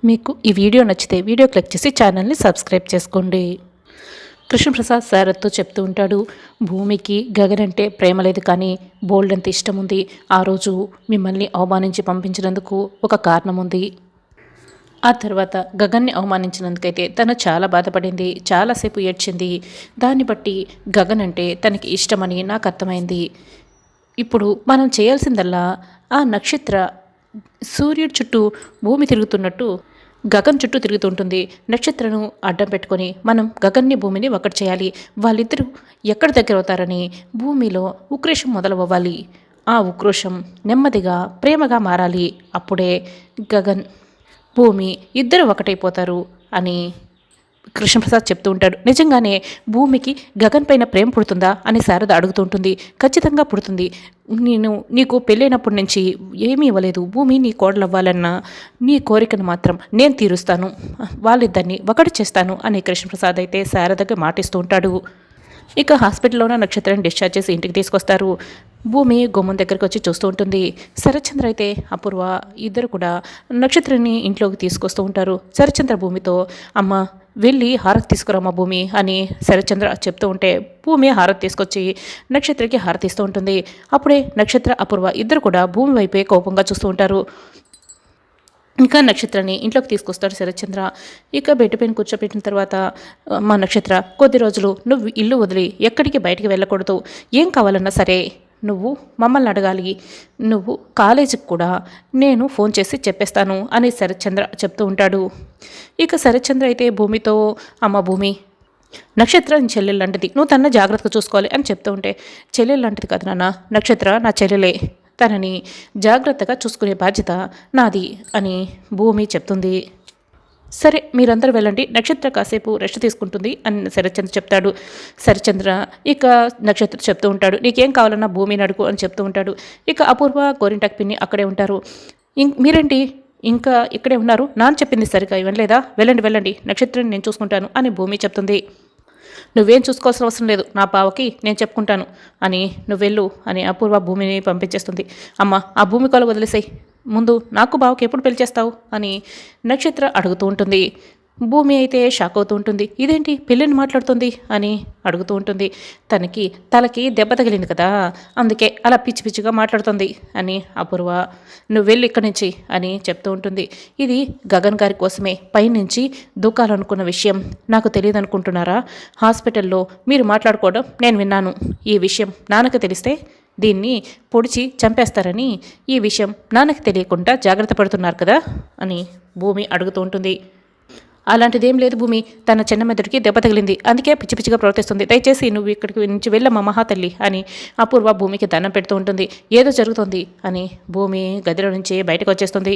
మీకు ఈ వీడియో నచ్చితే వీడియో క్లిక్ చేసి ఛానల్ని సబ్స్క్రైబ్ చేసుకోండి. కృష్ణప్రసాద్ సారథ్తో చెప్తూ ఉంటాడు, భూమికి గగన్ అంటే ప్రేమ లేదు కానీ బోల్డ్ అంత ఇష్టం ఉంది. ఆ రోజు మిమ్మల్ని అవమానించి పంపించినందుకు ఒక కారణం ఉంది. ఆ తర్వాత గగన్ని అవమానించినందుకైతే తను చాలా బాధపడింది, చాలాసేపు ఏడ్చింది. దాన్ని బట్టి గగన్ అంటే తనకి ఇష్టమని నాకు అర్థమైంది. ఇప్పుడు మనం చేయాల్సిందల్లా ఆ నక్షత్ర సూర్యుడి చుట్టూ భూమి తిరుగుతున్నట్టు గగన్ చుట్టూ తిరుగుతుంటుంది. నక్షత్రను అడ్డం పెట్టుకొని మనం గగన్ని భూమిని ఒకటి చేయాలి. వాళ్ళిద్దరూ ఎక్కడ దగ్గర అవుతారని భూమిలో ఉక్రోషం మొదలవ్వాలి. ఆ ఉక్రోషం నెమ్మదిగా ప్రేమగా మారాలి. అప్పుడే గగన్ భూమి ఇద్దరు ఒకటైపోతారు అని కృష్ణప్రసాద్ చెప్తూ ఉంటాడు. నిజంగానే భూమికి గగన్ పైన ప్రేమ పుడుతుందా అని శారద అడుగుతూ ఉంటుంది. ఖచ్చితంగా పుడుతుంది. నేను నీకు పెళ్ళైనప్పటి నుంచి ఏమీ ఇవ్వలేదు. భూమి నీ కోడలవ్వాలన్న నీ కోరికను మాత్రం నేను తీరుస్తాను, వాళ్ళిద్దరిని ఒకటి చేస్తాను అని కృష్ణప్రసాద్ అయితే శారదగా మాటిస్తూ ఉంటాడు. ఇక హాస్పిటల్లోనే నక్షత్రాన్ని డిశ్చార్జ్ చేసి ఇంటికి తీసుకొస్తారు. భూమి గుమ్మం దగ్గరికి వచ్చి చూస్తూ ఉంటుంది. శరత్చంద్ర అయితే అపూర్వ ఇద్దరు కూడా నక్షత్రాన్ని ఇంట్లోకి తీసుకొస్తూ ఉంటారు. శరత్చంద్ర భూమితో, అమ్మ వెళ్ళి హారతి తీసుకురామా భూమి అని శరత్చంద్ర చెప్తూ ఉంటే భూమి హారతి తీసుకొచ్చి నక్షత్రకి హారతి ఇస్తూ ఉంటుంది. అప్పుడే నక్షత్ర అపూర్వ ఇద్దరు కూడా భూమి వైపే కోపంగా చూస్తూ ఉంటారు. ఇంకా నక్షత్రాన్ని ఇంట్లోకి తీసుకొస్తాడు శరత్చంద్ర. ఇక బెడ్ పైన కూర్చోబెట్టిన తర్వాత, మా నక్షత్ర కొద్ది రోజులు నువ్వు ఇల్లు వదిలి ఎక్కడికి బయటికి వెళ్ళకూడదు. ఏం కావాలన్నా సరే నువ్వు మమ్మల్ని అడగాలి. నువ్వు కాలేజీకి కూడా నేను ఫోన్ చేసి చెప్పేస్తాను అని శరత్చంద్ర చెప్తూ ఉంటాడు. ఇక శరత్చంద్ర అయితే భూమితో, అమ్మ భూమి నక్షత్ర నీ చెల్లెలు లాంటిది, నువ్వు తన జాగ్రత్తగా చూసుకోవాలి అని చెప్తూ ఉంటే, చెల్లెలు లాంటిది కాదు నాన్న, నక్షత్ర నా చెల్లెలే, తనని జాగ్రత్తగా చూసుకునే బాధ్యత నాది అని భూమి చెప్తుంది. సరే మీరందరూ వెళ్ళండి, నక్షత్ర కాసేపు రెస్ట్ తీసుకుంటుంది అని శరత్చంద్ర చెప్తాడు. శరత్చంద్ర ఇక నక్షత్ర చెప్తూ ఉంటాడు, నీకేం కావాలన్నా భూమిని అడుగు అని చెప్తూ ఉంటాడు. ఇక అపూర్వ గోరింటాక్ పిన్ని అక్కడే ఉంటారు. మీరేంటి ఇంకా ఇక్కడే ఉన్నారు? నాన్న చెప్పింది సరిగా ఇవ్వలేదా? వెళ్ళండి వెళ్ళండి, నక్షత్రాన్ని నేను చూసుకుంటాను అని భూమి చెప్తుంది. నువ్వేం చూసుకోవాల్సిన అవసరం లేదు, నా బావకి నేను చెప్పుకుంటాను అని నువ్వెళ్ళు అని అపూర్వ భూమిని పంపించేస్తుంది. అమ్మ ఆ భూమి కొల వదిలేసాయి, ముందు నాకు బావకి ఎప్పుడు పెళ్లి చేస్తావు అని నక్షత్ర అడుగుతూ ఉంటుంది. భూమి అయితే షాక్ అవుతూ ఉంటుంది. ఇదేంటి పెళ్ళిని మాట్లాడుతుంది అని అడుగుతూ ఉంటుంది. తలకి దెబ్బ తగిలింది కదా, అందుకే అలా పిచ్చి పిచ్చిగా మాట్లాడుతుంది అని అపూర్వ, నువ్వు వెళ్ళి ఇక్కడి నుంచి అని చెప్తూ ఉంటుంది. ఇది గగన్ గారి కోసమే పైనుంచి దూకాలనుకున్న విషయం నాకు తెలియదు అనుకుంటున్నారా? హాస్పిటల్లో మీరు మాట్లాడుకోవడం నేను విన్నాను. ఈ విషయం నాన్నకు తెలిస్తే దీన్ని పొడిచి చంపేస్తారని ఈ విషయం నాన్నకి తెలియకుండా జాగ్రత్త పడుతున్నారు కదా అని భూమి అడుగుతూ ఉంటుంది. అలాంటిదేం లేదు భూమి, తన చిన్న మెదడుకి దెబ్బ తగిలింది, అందుకే పిచ్చి పిచ్చిగా ప్రవర్తిస్తుంది. దయచేసి నువ్వు ఇక్కడికి నుంచి వెళ్ళమ్మా మహాతల్లి అని అపూర్వ భూమికి దండం పెడుతూ ఉంటుంది. ఏదో జరుగుతుంది అని భూమి గదిలో నుంచి బయటకు వచ్చేస్తుంది.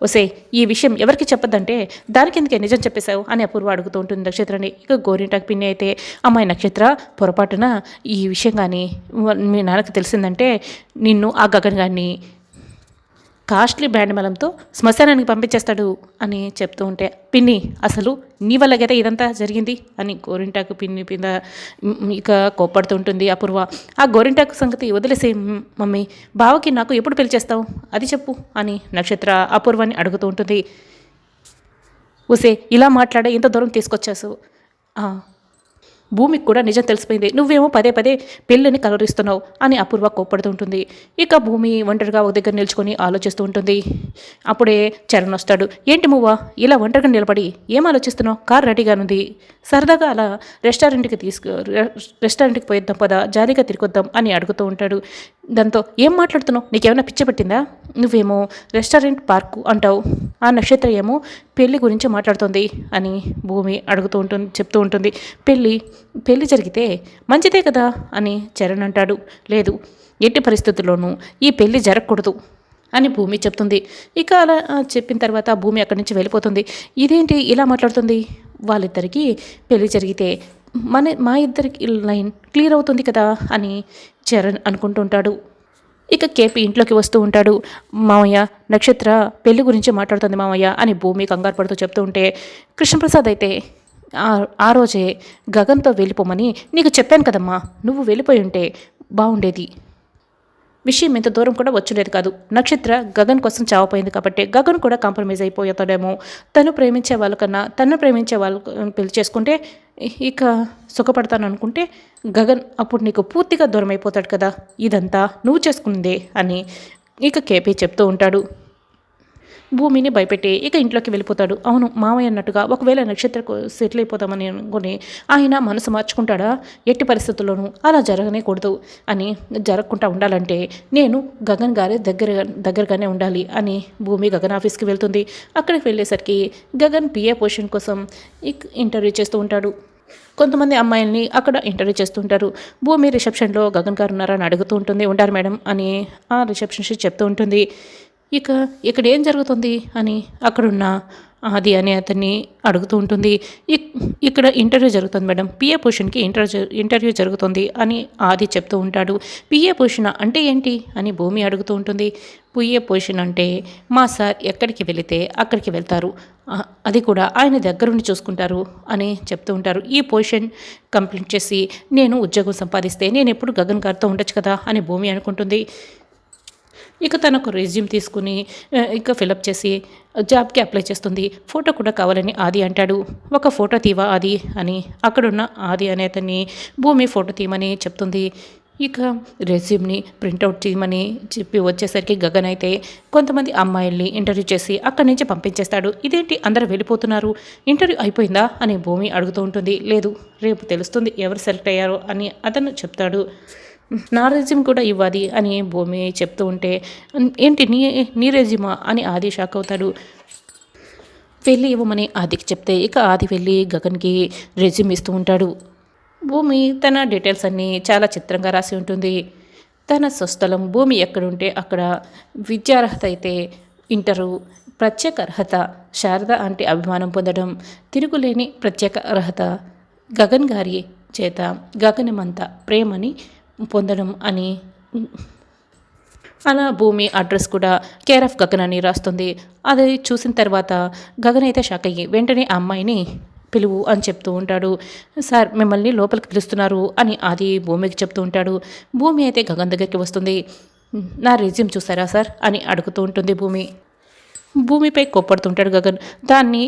ఒసే ఈ విషయం ఎవరికి చెప్పొద్దంటే దానికి ఎందుకే నిజం చెప్పేశావు అని అపూర్వ అడుగుతూ ఉంటుంది నక్షత్రాన్ని. ఇక గోరింటాకు పిన్ని అయితే, అమ్మాయి నక్షత్ర పొరపాటున ఈ విషయం కానీ మీ నాన్నకి తెలిసిందంటే నిన్ను ఆ గగన్ గారిని కాస్ట్లీ బ్యాండ్ మలంతో శ్మశానానికి పంపించేస్తాడు అని చెప్తూ ఉంటే, పిన్ని అసలు నీ వల్ల కదా ఇదంతా జరిగింది అని గోరింటాకు పిన్ని పింద ఇక కోప్పడుతూ ఉంటుంది అపూర్వ. ఆ గోరింటాకు సంగతి వదిలేసే మమ్మీ, బావకి నాకు ఎప్పుడు పెళ్లి చేస్తావు అది చెప్పు అని నక్షత్ర అపూర్వాన్ని అడుగుతూ ఉంటుంది. ఊసే ఇలా మాట్లాడే ఇంత దూరం తీసుకొచ్చాసు, భూమికి కూడా నిజం తెలిసిపోయింది, నువ్వేమో పదే పదే పెళ్ళిని కలరిస్తున్నావు అని అపూర్వ కోప్పడుతూ ఉంటుంది. ఇక భూమి ఒంటరిగా ఒక దగ్గర నిల్చుకొని ఆలోచిస్తూ ఉంటుంది. అప్పుడే చరణ్ వస్తాడు. ఏంటి మువ్వా ఇలా ఒంటరిగా నిలబడి ఏం ఆలోచిస్తున్నావు? కార్ రెడీగా ఉంది, సరదాగా అలా రెస్టారెంట్కి పోయిద్దాం పదా, జాలీగా తిరిగొద్దాం అని అడుగుతూ ఉంటాడు. దాంతో ఏం మాట్లాడుతున్నావు, నీకేమైనా పిచ్చి పట్టిందా? నువ్వేమో రెస్టారెంట్ పార్కు అంటావు, ఆ నక్షత్ర ఏమో పెళ్లి గురించి మాట్లాడుతుంది అని భూమి చెప్తూ ఉంటుంది. పెళ్ళి జరిగితే మంచిదే కదా అని చరణ్ అంటాడు. లేదు, ఎట్టి పరిస్థితుల్లోనూ ఈ పెళ్ళి జరగకూడదు అని భూమి చెప్తుంది. ఇక అలా చెప్పిన తర్వాత భూమి అక్కడి నుంచి వెళ్ళిపోతుంది. ఇదేంటి ఇలా మాట్లాడుతుంది, వాళ్ళిద్దరికీ పెళ్ళి జరిగితే మా ఇద్దరికి లైన్ క్లియర్ అవుతుంది కదా అని చరణ్ అనుకుంటుంటాడు. ఇక కేపీ ఇంట్లోకి వస్తూ ఉంటాడు. మామయ్య నక్షత్ర పెళ్లి గురించి మాట్లాడుతుంది మామయ్య అని భూమి కంగారు పడుతూ చెప్తూ ఉంటే, కృష్ణప్రసాద్ అయితే ఆ రోజే గగన్తో వెళ్ళిపోమని నీకు చెప్పాను కదమ్మా, నువ్వు వెళ్ళిపోయి ఉంటే బాగుండేది, విషయం ఇంత దూరం కూడా వచ్చులేదు కాదు. నక్షత్ర గగన్ కోసం చావపోయింది కాబట్టి గగన్ కూడా కాంప్రమైజ్ అయిపోతాడేమో. తను ప్రేమించే వాళ్ళకన్నా తను ప్రేమించే వాళ్ళు పెళ్లి చేసుకుంటే ఇక సుఖపడతాను అనుకుంటే గగన్ అప్పుడు నీకు పూర్తిగా దూరం అయిపోతాడు కదా. ఇదంతా నువ్వు చేసుకుందే అని ఇక కేపీ చెప్తూ ఉంటాడు. భూమిని భయపెట్టి ఇక ఇంట్లోకి వెళ్ళిపోతాడు. అవును మామయ్య అన్నట్టుగా ఒకవేళ నక్షత్రకు సెటిల్ అయిపోతామని అనుకుని ఆయన మనసు మార్చుకుంటాడా? ఎట్టి పరిస్థితుల్లోనూ అలా జరగనేకూడదు అని జరగకుండా ఉండాలంటే నేను గగన్ గారి దగ్గరగానే ఉండాలి అని భూమి గగన్ ఆఫీస్కి వెళ్తుంది. అక్కడికి వెళ్ళేసరికి గగన్ పిఏ పొజిషన్ కోసం ఇంటర్వ్యూ చేస్తూ ఉంటాడు. కొంతమంది అమ్మాయిల్ని అక్కడ ఇంటర్వ్యూ చేస్తుంటారు. భూమి రిసెప్షన్లో గగన్ గారు ఉన్నారని అడుగుతూ ఉంటుంది. ఉంటారు మేడం అని ఆ రిసెప్షనిస్ట్ చెప్తూ ఉంటుంది. ఇక ఇక్కడ ఏం జరుగుతుంది అని అక్కడున్న ఆది అనే అతన్ని అడుగుతూ ఉంటుంది. ఇక్కడ ఇంటర్వ్యూ జరుగుతుంది మేడం, పిఏ పొజిషన్కి ఇంటర్వ్యూ జరుగుతుంది అని ఆది చెప్తూ ఉంటాడు. పిఏ పొజిషన్ అంటే ఏంటి అని భూమి అడుగుతూ ఉంటుంది. పిఏ పొజిషన్ అంటే మా సార్ ఎక్కడికి వెళితే అక్కడికి వెళ్తారు, అది కూడా ఆయన దగ్గరుండి చూసుకుంటారు అని చెప్తూ ఉంటారు. ఈ పొజిషన్ కంప్లీట్ చేసి నేను ఉద్యోగం సంపాదిస్తే నేను ఎప్పుడు గగన్ గారితో ఉండొచ్చు కదా అని భూమి అనుకుంటుంది. ఇక తనకు రెజ్యూమ్ తీసుకుని ఇక ఫిలప్ చేసి జాబ్కి అప్లై చేస్తుంది. ఫోటో కూడా కావాలని ఆది అంటాడు. ఒక ఫోటో తీవా ఆది అని అక్కడున్న ఆది అనే అతన్ని భూమి ఫోటో తీయమని చెప్తుంది. ఇక రెజ్యూమ్ని ప్రింట్అవుట్ చేయమని చెప్పి వచ్చేసరికి గగన్ అయితే కొంతమంది అమ్మాయిల్ని ఇంటర్వ్యూ చేసి అక్కడి నుంచి పంపించేస్తాడు. ఇదేంటి అందరూ వెళ్ళిపోతున్నారు, ఇంటర్వ్యూ అయిపోయిందా అని భూమి అడుగుతూ ఉంటుంది. లేదు, రేపు తెలుస్తుంది ఎవరు సెలెక్ట్ అయ్యారో అని అతను చెప్తాడు. నా రెజ్యూమ్ కూడా ఇవ్వాలి అని భూమి చెప్తూ ఉంటే ఏంటి నీ రెజ్యూమా అని ఆది షాక్ అవుతాడు. వెళ్ళి ఇవ్వమని ఆదికి చెప్తే ఇక ఆది వెళ్ళి గగన్కి రెజ్యూమ్ ఇస్తూ ఉంటాడు. భూమి తన డీటెయిల్స్ అన్నీ చాలా చిత్రంగా రాసి ఉంటుంది. తన స్వస్థలం భూమి ఎక్కడుంటే అక్కడ, విద్యార్హత అయితే ఇంటరు, ప్రత్యేక అర్హత శారద అంటే అభిమానం పొందడం, తిరుగులేని ప్రత్యేక అర్హత గగన్ గారి చేత గగనమంత ప్రేమని పొందడం అని అలా భూమి అడ్రస్ కూడా కేర్ ఆఫ్ గగన్ అని రాస్తుంది. అది చూసిన తర్వాత గగన్ అయితే షాక్ అయ్యి వెంటనే ఆ అమ్మాయిని పిలువు అని చెప్తూ ఉంటాడు. సార్ మిమ్మల్ని లోపలికి పిలుస్తున్నారు అని అది భూమికి చెప్తూ ఉంటాడు. భూమి అయితే గగన్ దగ్గరికి వస్తుంది. నా రెజ్యూమ్ చూసారా సార్ అని అడుగుతూ ఉంటుంది భూమి. భూమిపై కోప్పడుతుంటాడు గగన్. దాన్ని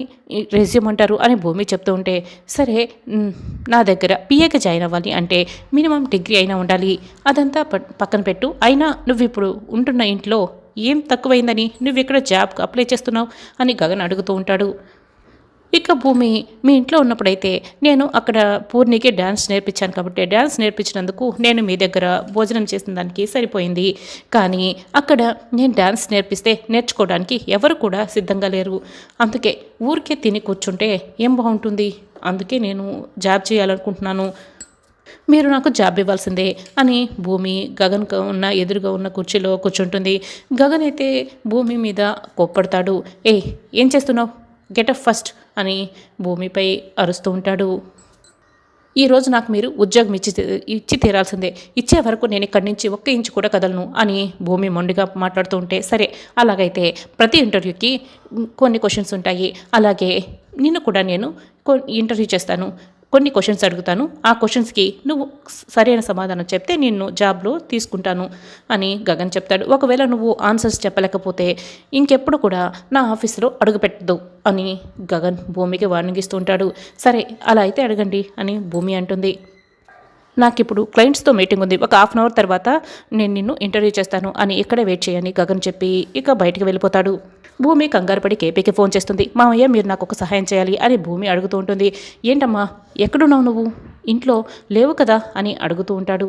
రెజ్యూమ్ అంటారు అని భూమి చెప్తూ ఉంటే సరే నా దగ్గర పిఏకి జాయిన్ అవ్వాలి అంటే మినిమం డిగ్రీ అయినా ఉండాలి, అదంతా పక్కన పెట్టు. అయినా నువ్వు ఇప్పుడు ఉంటున్న ఇంట్లో ఏం తక్కువైందని నువ్వు ఇక్కడ జాబ్కి అప్లై చేస్తున్నావు అని గగన్ అడుగుతూ ఉంటాడు. ఇక భూమి మీ ఇంట్లో ఉన్నప్పుడైతే నేను అక్కడ పూర్ణికి డ్యాన్స్ నేర్పించాను కాబట్టి డ్యాన్స్ నేర్పించినందుకు నేను మీ దగ్గర భోజనం చేసిన దానికి సరిపోయింది. కానీ అక్కడ నేను డ్యాన్స్ నేర్పిస్తే నేర్చుకోవడానికి ఎవరు కూడా సిద్ధంగా లేరు. అందుకే ఊరికే తిని కూర్చుంటే ఏం బాగుంటుంది, అందుకే నేను జాబ్ చేయాలనుకుంటున్నాను, మీరు నాకు జాబ్ ఇవ్వాల్సిందే అని భూమి గగన్ ఎదురుగా ఉన్న కుర్చీలో కూర్చుంటుంది. గగన్ అయితే భూమి మీద కోప్పడతాడు. ఏం చేస్తున్నావు, గెటప్ ఫస్ట్ అని భూమిపై అరుస్తూ ఉంటాడు. ఈరోజు నాకు మీరు ఉద్యోగం ఇచ్చి తీరాల్సిందే, ఇచ్చే వరకు నేను ఇక్కడి నుంచి ఒక్క ఇంచు కూడా కదలను అని భూమి మొండిగా మాట్లాడుతూ ఉంటే సరే అలాగైతే ప్రతి ఇంటర్వ్యూకి కొన్ని క్వశ్చన్స్ ఉంటాయి, అలాగే నిన్ను కూడా నేను ఇంటర్వ్యూ చేస్తాను, కొన్ని క్వశ్చన్స్ అడుగుతాను, ఆ క్వశ్చన్స్కి నువ్వు సరైన సమాధానం చెప్తే నిన్ను జాబ్లో తీసుకుంటాను అని గగన్ చెప్తాడు. ఒకవేళ నువ్వు ఆన్సర్స్ చెప్పలేకపోతే ఇంకెప్పుడు కూడా నా ఆఫీసులో అడుగుపెట్టదు అని గగన్ భూమికి వార్నింగ్ ఇస్తూ ఉంటాడు. సరే అలా అయితే అడగండి అని భూమి అంటుంది. నాకు ఇప్పుడు క్లయింట్స్తో మీటింగ్ ఉంది, ఒక హాఫ్ అన్ అవర్ తర్వాత నేను నిన్ను ఇంటర్వ్యూ చేస్తాను అని ఇక్కడే వెయిట్ చేయని గగన్ చెప్పి ఇక బయటికి వెళ్ళిపోతాడు. భూమి కంగారు పడి కేపీకి ఫోన్ చేస్తుంది. మామయ్య మీరు నాకు ఒక సహాయం చేయాలి అని భూమి అడుగుతూ ఉంటుంది. ఏంటమ్మా ఎక్కడున్నావు నువ్వు, ఇంట్లో లేవు కదా అని అడుగుతూ ఉంటాడు.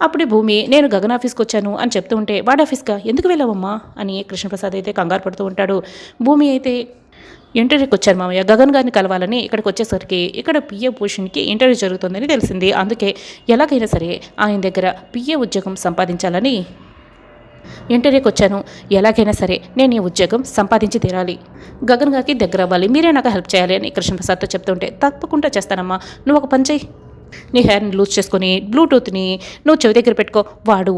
అప్పుడే భూమి నేను గగన్ ఆఫీస్కి వచ్చాను అని చెప్తూ ఉంటే వాడి ఆఫీస్గా ఎందుకు వెళ్ళావమ్మా అని కృష్ణప్రసాద్ అయితే కంగారు పడుతూ ఉంటాడు. భూమి అయితే ఇంటర్వ్యూకి వచ్చారు మామయ్య, గగన్ గారిని కలవాలని ఇక్కడికి వచ్చేసరికి ఇక్కడ పిఏ పొజిషన్కి ఇంటర్వ్యూ జరుగుతుందని తెలిసింది, అందుకే ఎలాగైనా సరే ఆయన దగ్గర పిఏ ఉద్యోగం సంపాదించాలని ఇంటర్వ్యూకి వచ్చాను, ఎలాగైనా సరే నేను ఈ ఉద్యోగం సంపాదించి తీరాలి, గగన్ గారికి దగ్గర అవ్వాలి, మీరే నాకు హెల్ప్ చేయాలి అని కృష్ణప్రసాద్తో చెప్తుంటే తప్పకుండా చేస్తానమ్మా, నువ్వు ఒక పని చేయి, నీ హెయిర్ని లూజ్ చేసుకొని బ్లూటూత్ని నువ్వు చెవి దగ్గర పెట్టుకో, వాడు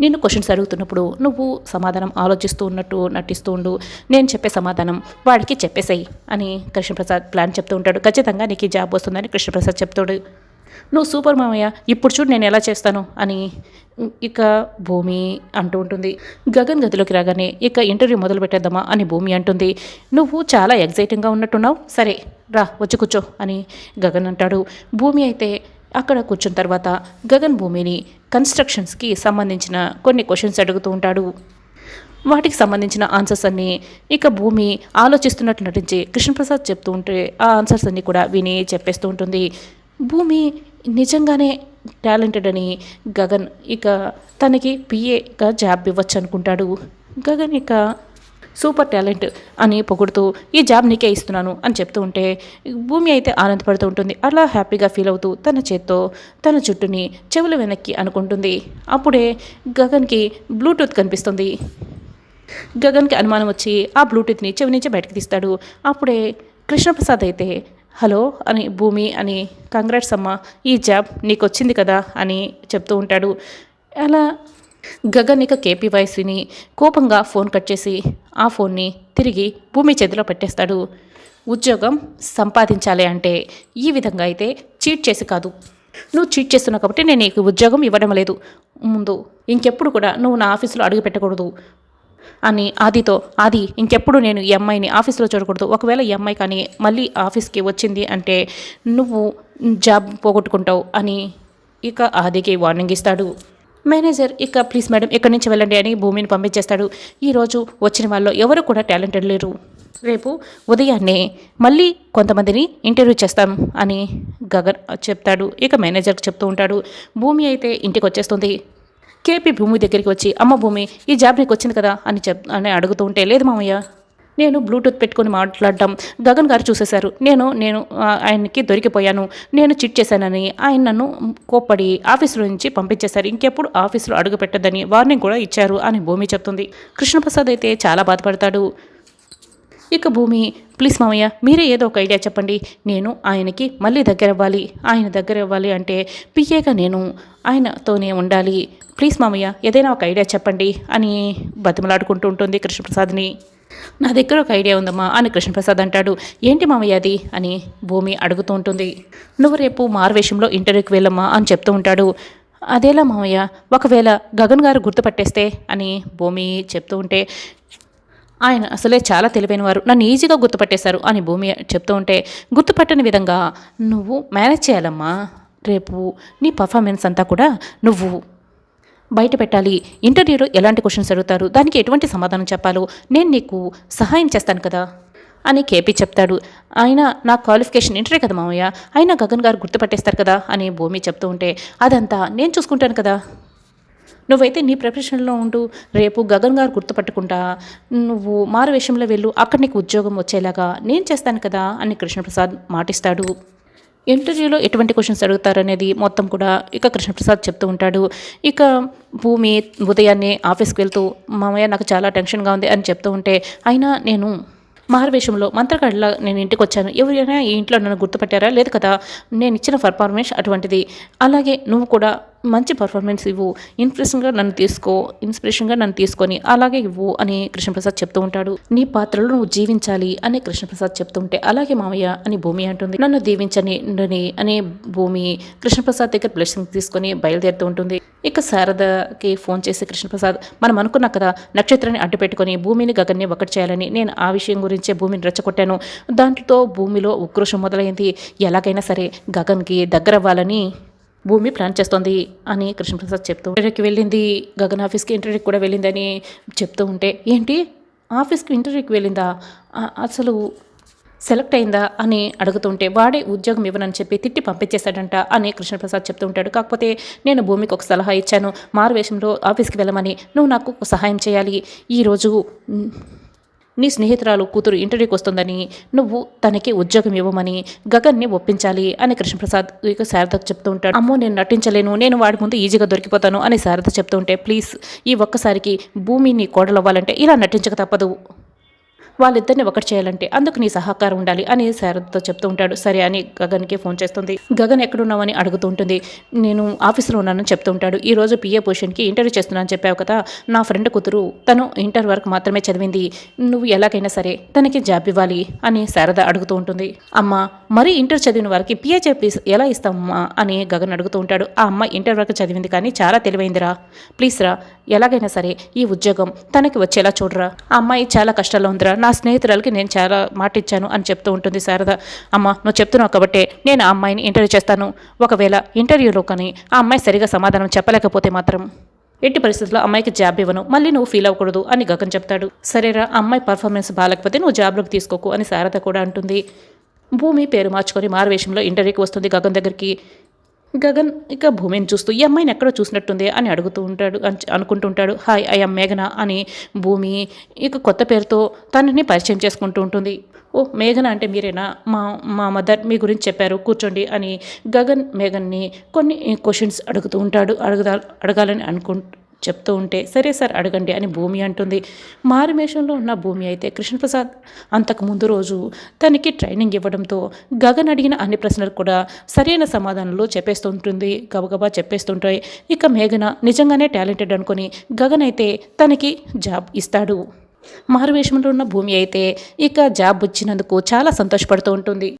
నిన్ను క్వశ్చన్స్ అడుగుతున్నప్పుడు నువ్వు సమాధానం ఆలోచిస్తూ ఉన్నట్టు నటిస్తూ ఉండు, నేను చెప్పే సమాధానం వాడికి చెప్పేసాయి అని కృష్ణప్రసాద్ ప్లాన్ చెప్తూ ఉంటాడు. ఖచ్చితంగా నీకు ఈ జాబ్ వస్తుందని కృష్ణప్రసాద్ చెప్తాడు. నువ్వు సూపర్ మామయ్య, ఇప్పుడు చూడు నేను ఎలా చేస్తాను అని ఇక భూమి అంటూ ఉంటుంది. గగన్ గదిలోకి రాగానే ఇక ఇంటర్వ్యూ మొదలు పెట్టేద్దామా అని భూమి అంటుంది. నువ్వు చాలా ఎగ్జైటింగ్గా ఉన్నట్టున్నావు, సరే రా వచ్చి కూర్చో అని గగన్ అంటాడు. భూమి అయితే అక్కడ కూర్చున్న తర్వాత గగన్ భూమిని కన్స్ట్రక్షన్స్కి సంబంధించిన కొన్ని క్వశ్చన్స్ అడుగుతూ ఉంటాడు. వాటికి సంబంధించిన ఆన్సర్స్ అన్నీ ఇక భూమి ఆలోచిస్తున్నట్టు నటించి కృష్ణప్రసాద్ చెప్తూ ఉంటే ఆ ఆన్సర్స్ అన్నీ కూడా విని చెప్పేస్తూ ఉంటుంది. భూమి నిజంగానే టాలెంటెడ్ అని గగన్ ఇక తనకి పిఏగా జాబ్ ఇవ్వచ్చు అనుకుంటాడు. గగన్ ఇక సూపర్ టాలెంట్ అని పొగుడుతూ ఈ జాబ్ నీకే ఇస్తున్నాను అని చెప్తూ ఉంటే భూమి అయితే ఆనందపడుతూ ఉంటుంది. అలా హ్యాపీగా ఫీల్ అవుతూ తన చేత్తో తన జుట్టుని చెవుల వెనక్కి అనుకుంటుంది. అప్పుడే గగన్కి బ్లూటూత్ కనిపిస్తుంది. గగన్కి అనుమానం వచ్చి ఆ బ్లూటూత్ని చెవి నుంచి బయటకు తీస్తాడు. అప్పుడే కృష్ణప్రసాద్ అయితే హలో అని భూమి అని కంగ్రాట్స్ అమ్మ, ఈ జాబ్ నీకు వచ్చింది కదా అని చెప్తూ ఉంటాడు. అలా గగన్ ఇక కేపీ వాయిస్ విని కోపంగా ఫోన్ కట్ చేసి ఆ ఫోన్ని తిరిగి భూమి చేతిలో పెట్టేస్తాడు. ఉద్యోగం సంపాదించాలి అంటే ఈ విధంగా అయితే చీట్ చేసి కాదు, నువ్వు చీట్ చేస్తున్నావు కాబట్టి నేను నీకు ఉద్యోగం ఇవ్వడం లేదు, ముందు ఇంకెప్పుడు కూడా నువ్వు నా ఆఫీసులో అడుగు పెట్టకూడదు అని ఆదితో, ఆది ఇంకెప్పుడు నేను ఈ అమ్మాయిని ఆఫీస్లో చూడకూడదు, ఒకవేళ ఈ అమ్మాయి కానీ మళ్ళీ ఆఫీస్కి వచ్చింది అంటే నువ్వు జాబ్ పోగొట్టుకుంటావు అని ఇక ఆదికి వార్నింగ్ ఇస్తాడు. మేనేజర్ ఇక ప్లీజ్ మేడం ఇక్కడి నుంచి వెళ్ళండి అని భూమిని పంపించేస్తాడు. ఈరోజు వచ్చిన వాళ్ళు ఎవరు కూడా టాలెంటెడ్ లేరు, రేపు ఉదయాన్నే మళ్ళీ కొంతమందిని ఇంటర్వ్యూ చేస్తాం అని గగన్ చెప్తాడు. ఇక మేనేజర్కి చెప్తూ ఉంటాడు. భూమి అయితే ఇంటికి వచ్చేస్తుంది. కేపీ భూమి దగ్గరికి వచ్చి అమ్మ భూమి ఈ జాబ్ నీకు వచ్చింది కదా అని అడుగుతూ ఉంటే లేదు మామయ్య, నేను బ్లూటూత్ పెట్టుకొని మాట్లాడడం గగన్ గారు చూసేశారు, నేను ఆయనకి దొరికిపోయాను, నేను చిట్ చేశానని ఆయన నన్ను కోప్పడి ఆఫీసులో నుంచి పంపించేశారు, ఇంకెప్పుడు ఆఫీసులో అడుగు పెట్టద్దని వార్నింగ్ కూడా ఇచ్చారు అని భూమి చెప్తుంది. కృష్ణప్రసాద్ అయితే చాలా బాధపడతాడు. ఇక భూమి ప్లీజ్ మామయ్య మీరే ఏదో ఒక ఐడియా చెప్పండి, నేను ఆయనకి మళ్ళీ ఆయన దగ్గర ఇవ్వాలి అంటే పిఏగా నేను ఆయనతోనే ఉండాలి, ప్లీజ్ మామయ్య ఏదైనా ఒక ఐడియా చెప్పండి అని బతిమలాడుకుంటూ ఉంటుంది కృష్ణప్రసాద్ని. నా దగ్గర ఒక ఐడియా ఉందమ్మా అని కృష్ణప్రసాద్ అంటాడు. ఏంటి మామయ్య అది అని భూమి అడుగుతూ ఉంటుంది. నువ్వు రేపు మారువేషంలో ఇంటర్వ్యూకి వెళ్ళమ్మా అని చెప్తూ ఉంటాడు. అదేలా మామయ్య, ఒకవేళ గగన్ గారు గుర్తుపట్టేస్తే అని భూమి చెప్తూ ఉంటే ఆయన అసలే చాలా తెలివైనవారు, నన్ను ఈజీగా గుర్తుపట్టేశారు అని భూమి చెప్తూ ఉంటే గుర్తుపట్టని విధంగా నువ్వు మేనేజ్ చేయాలమ్మా, రేపు నీ పర్ఫార్మెన్స్ అంతా కూడా నువ్వు బయట పెట్టాలి, ఇంటర్వ్యూలో ఎలాంటి క్వశ్చన్స్ అడుగుతారు దానికి ఎటువంటి సమాధానం చెప్పాలో నేను నీకు సహాయం చేస్తాను కదా అని కేపీ చెప్తాడు. ఆయన నా క్వాలిఫికేషన్ ఇంటరే కదా మామయ్య, అయినా గగన్ గారు గుర్తుపట్టేస్తారు కదా అని భూమి చెప్తూ ఉంటే అదంతా నేను చూసుకుంటాను కదా, నువ్వైతే నీ ప్రొఫెషన్లో ఉంటూ రేపు గగన్ గారు గుర్తుపట్టుకుంటా నువ్వు మారు విషయంలో వెళ్ళు, అక్కడ నీకు ఉద్యోగం వచ్చేలాగా నేను చేస్తాను కదా అని కృష్ణప్రసాద్ మాటిస్తాడు. ఇంటర్వ్యూలో ఎటువంటి క్వశ్చన్స్ అడుగుతారనేది మొత్తం కూడా ఇక కృష్ణప్రసాద్ చెప్తూ ఉంటాడు. ఇక భూమి ఉదయాన్నే ఆఫీస్కి వెళ్తూ మామయ్య నాకు చాలా టెన్షన్గా ఉంది అని చెప్తూ ఉంటే అయినా నేను మారువేషంలో మంత్రగాడిలా నేను ఇంటికి వచ్చాను, ఎవరైనా ఈ ఇంట్లో నన్ను గుర్తుపట్టారా లేదు కదా, నేను ఇచ్చిన పర్ఫార్మెన్స్ అటువంటిది, అలాగే నువ్వు కూడా మంచి పర్ఫార్మెన్స్ ఇవ్వు, ఇన్స్పిరేషన్గా నన్ను తీసుకొని అలాగే ఇవ్వు అని కృష్ణప్రసాద్ చెప్తూ ఉంటాడు. నీ పాత్రలో నువ్వు జీవించాలి అని కృష్ణప్రసాద్ చెప్తూ ఉంటే అలాగే మామయ్య అని భూమి అంటుంది. నన్ను దీవించని అని భూమి కృష్ణప్రసాద్ దగ్గర బ్లెస్సింగ్ తీసుకొని బయలుదేరుతూ ఉంటుంది. ఇక శారదకి ఫోన్ చేసి కృష్ణప్రసాద్ మనం అనుకున్నా కదా నక్షత్రాన్ని అడ్డు పెట్టుకొని భూమిని గగన్ని ఒకటి చేయాలని, నేను ఆ విషయం గురించే భూమిని రెచ్చగొట్టాను, దాంతో భూమిలో ఉక్రోషం మొదలైంది, ఎలాగైనా సరే గగన్కి దగ్గర అవ్వాలని భూమి ప్లాన్ చేస్తోంది అని కృష్ణప్రసాద్ చెప్తూ ఇంటర్వ్యూకి వెళ్ళింది, గగన్ ఆఫీస్కి ఇంటర్వ్యూకి కూడా వెళ్ళిందని చెప్తూ ఉంటే ఏంటి ఆఫీస్కి ఇంటర్వ్యూకి వెళ్ళిందా, అసలు సెలెక్ట్ అయిందా అని అడుగుతుంటే వాడే ఉద్యోగం ఇవ్వనని చెప్పి తిట్టి పంపించేశాడంట అని కృష్ణప్రసాద్ చెప్తూ ఉంటాడు. కాకపోతే నేను భూమికి ఒక సలహా ఇచ్చాను, మారువేషంలో ఆఫీస్కి వెళ్ళమని, నువ్వు నాకు సహాయం చేయాలి, ఈరోజు నీ స్నేహితురాలు కూతురు ఇంటర్వ్యూకి వస్తుందని నువ్వు తనకి ఉద్యోగం ఇవ్వమని గగన్ని ఒప్పించాలి అని కృష్ణప్రసాద్ ఇక శారదకు చెప్తూ ఉంటాడు. అమ్మో నేను నటించలేను, నేను వాడి ముందు ఈజీగా దొరికిపోతాను అని శారద చెప్తూ ఉంటే ప్లీజ్ ఈ ఒక్కసారికి భూమి నీ కోడలవ్వాలంటే ఇలా నటించక తప్పదు, వాళ్ళిద్దరిని ఒకటి చేయాలంటే అందుకు నీ సహకారం ఉండాలి అని శారదతో చెప్తూ ఉంటాడు. సరే అని గగన్కి ఫోన్ చేస్తుంది. గగన్ ఎక్కడున్నావని అడుగుతూ ఉంటుంది. నేను ఆఫీస్లో ఉన్నానని చెప్తూ ఉంటాడు. ఈరోజు పిఏ పొజిషన్కి ఇంటర్వ్యూ చేస్తున్నానని చెప్పావు కదా, నా ఫ్రెండ్ కూతురు తను ఇంటర్ వరకు మాత్రమే చదివింది, నువ్వు ఎలాగైనా సరే తనకి జాబ్ ఇవ్వాలి అని శారద అడుగుతూ ఉంటుంది. అమ్మ మరీ ఇంటర్ చదివిన వారికి పిఏ చెప్పి ఎలా ఇస్తామమ్మా అని గగన్ అడుగుతూ ఉంటాడు. ఆ అమ్మ ఇంటర్ వరకు చదివింది కానీ చాలా తెలివైందిరా, ప్లీజ్ రా ఎలాగైనా సరే ఈ ఉద్యోగం తనకి వచ్చేలా చూడరా, ఆ అమ్మాయి చాలా కష్టాల్లో ఉందిరా, నా స్నేహితురాలకి నేను చాలా మాట ఇచ్చాను అని చెప్తూ ఉంటుంది శారద. అమ్మ నువ్వు చెప్తున్నావు కాబట్టే నేను ఆ అమ్మాయిని ఇంటర్వ్యూ చేస్తాను, ఒకవేళ ఇంటర్వ్యూలో కానీ ఆ అమ్మాయి సరిగా సమాధానం చెప్పలేకపోతే మాత్రం ఎట్టి పరిస్థితుల్లో అమ్మాయికి జాబ్ ఇవ్వను, మళ్ళీ నువ్వు ఫీల్ అవ్వకూడదు అని గగన్ చెప్తాడు. సరేరా అమ్మాయి పర్ఫార్మెన్స్ బాగాలేకపోతే నువ్వు జాబ్లోకి తీసుకోకు అని శారద కూడా అంటుంది. భూమి పేరు మార్చుకొని మారువేషంలో ఇంటర్వ్యూకి వస్తుంది గగన్ దగ్గరికి. గగన్ ఇక భూమిని చూస్తూ ఈ అమ్మాయిని ఎక్కడో చూసినట్టుంది అని అడుగుతూ ఉంటాడు, అనుకుంటుంటాడు. హాయ్ ఐ యామ్ మేఘన అని భూమి ఇక కొత్త పేరుతో తనని పరిచయం చేసుకుంటూ ఉంటుంది. ఓ మేఘన అంటే మీరేనా, మా మా మదర్ మీ గురించి చెప్పారు కూర్చోండి అని గగన్ మేఘన్ని కొన్ని క్వశ్చన్స్ అడుగుతూ ఉంటాడు. అడగాలని చెప్తూ ఉంటే సరే సార్ అడగండి అని భూమి అంటుంది. మారుమేషంలో ఉన్న భూమి అయితే కృష్ణప్రసాద్ అంతకు ముందు రోజు తనకి ట్రైనింగ్ ఇవ్వడంతో గగన్ అడిగిన అన్ని ప్రశ్నలకు కూడా సరైన సమాధానాలు చెప్పేస్తుంటుంది, గబగబా చెప్పేస్తుంటాయి. ఇక మేఘన నిజంగానే టాలెంటెడ్ అనుకొని గగన్ అయితే తనకి జాబ్ ఇస్తాడు. మారువేషంలో ఉన్న భూమి అయితే ఇక జాబ్ వచ్చినందుకు చాలా సంతోషపడుతూ ఉంటుంది.